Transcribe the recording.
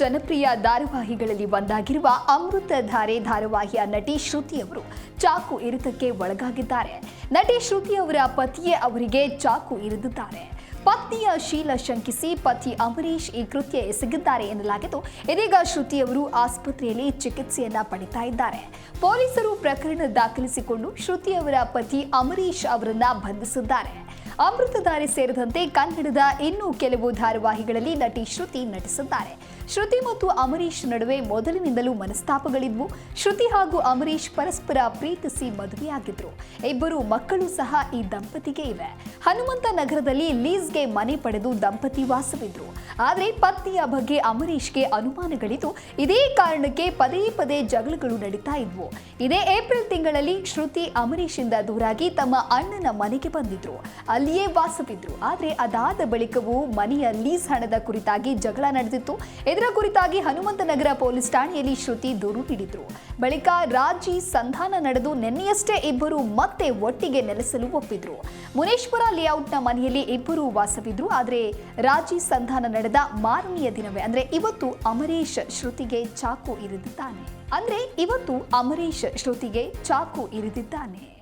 ಜನಪ್ರಿಯ ಧಾರಾವಾಹಿಗಳಲ್ಲಿ ಒಂದಾಗಿರುವ ಅಮೃತಧಾರೆ ಧಾರಾವಾಹಿಯ ನಟಿ ಶ್ರುತಿ ಅವರು ಚಾಕು ಇರಿತಕ್ಕೆ ಒಳಗಾಗಿದ್ದಾರೆ. ನಟಿ ಶ್ರುತಿ ಅವರ ಪತಿಯೇ ಅವರಿಗೆ ಚಾಕು ಇರಿದಿದ್ದಾರೆ. ಪತ್ನಿಯ ಶೀಲ ಶಂಕಿಸಿ ಪತಿ ಅಂಬರೀಶ್ ಈ ಕೃತ್ಯ ಎಸಗಿದ್ದಾರೆ ಎನ್ನಲಾಗಿದ್ದು, ಇದೀಗ ಶ್ರುತಿ ಅವರು ಆಸ್ಪತ್ರೆಯಲ್ಲಿ ಚಿಕಿತ್ಸೆಯನ್ನ ಪಡಿತಾ ಇದ್ದಾರೆ. ಪೊಲೀಸರು ಪ್ರಕರಣ ದಾಖಲಿಸಿಕೊಂಡು ಶ್ರುತಿ ಅವರ ಪತಿ ಅಂಬರೀಶ್ ಅವರನ್ನ ಬಂಧಿಸಿದ್ದಾರೆ. ಅಮೃತಧಾರೆ ಸೇರಿದಂತೆ ಕನ್ನಡದ ಇನ್ನೂ ಕೆಲವು ಧಾರಾವಾಹಿಗಳಲ್ಲಿ ನಟಿ ಶ್ರುತಿ ನಟಿಸಿದ್ದಾರೆ. ಶ್ರುತಿ ಮತ್ತು ಅಂಬರೀಶ್ ನಡುವೆ ಮೊದಲಿನಿಂದಲೂ ಮನಸ್ತಾಪಗಳಿದ್ವು. ಶ್ರುತಿ ಹಾಗೂ ಅಂಬರೀಶ್ ಪರಸ್ಪರ ಪ್ರೀತಿಸಿ ಮದುವೆಯಾಗಿದ್ರು. ಇಬ್ಬರು ಮಕ್ಕಳು ಸಹ ಈ ದಂಪತಿಗೆ ಇವೆ. ಹನುಮಂತ ನಗರದಲ್ಲಿ ಲೀಸ್ಗೆ ಮನೆ ಪಡೆದು ದಂಪತಿ ವಾಸವಿದ್ರು. ಆದರೆ ಪತ್ನಿಯ ಬಗ್ಗೆ ಅಂಬರೀಶ್ಗೆ ಅನುಮಾನಗಳಿದ್ದು, ಇದೇ ಕಾರಣಕ್ಕೆ ಪದೇ ಪದೇ ಜಗಳಗಳು ನಡೀತಾ ಇದ್ವು. ಇದೇ ಏಪ್ರಿಲ್ ತಿಂಗಳಲ್ಲಿ ಶ್ರುತಿ ಅಂಬರೀಶಿಂದ ದೂರಾಗಿ ತಮ್ಮ ಅಣ್ಣನ ಮನೆಗೆ ಬಂದಿದ್ರು. ಅಲ್ಲಿಯೇ ವಾಸವಿದ್ರು. ಆದರೆ ಅದಾದ ಬಳಿಕವೂ ಮನೆಯ ಲೀಸ್ ಹಣದ ಕುರಿತಾಗಿ ಜಗಳ ನಡೆದಿತ್ತು. ಇದರ ಕುರಿತಾಗಿ ಹನುಮಂತನಗರ ಪೊಲೀಸ್ ಠಾಣೆಯಲ್ಲಿ ಶ್ರುತಿ ದೂರು ನೀಡಿದ್ರು. ಬಳಿಕ ರಾಜಿ ಸಂಧಾನ ನಡೆದು ನಿನ್ನೆಯಷ್ಟೇ ಇಬ್ಬರು ಮತ್ತೆ ಒಟ್ಟಿಗೆ ನೆಲೆಸಲು ಒಪ್ಪಿದ್ರು. ಮುನೇಶ್ವರ ಲೇಔಟ್ನ ಮನೆಯಲ್ಲಿ ಇಬ್ಬರು ವಾಸವಿದ್ರು. ಆದರೆ ರಾಜಿ ಸಂಧಾನ ನಡೆದ ಮಾರನೆಯ ದಿನವೇ ಅಂದ್ರೆ ಇವತ್ತು ಅಂಬರೀಶ್ ಶ್ರುತಿಗೆ ಚಾಕು ಇರಿದಿದ್ದಾನೆ.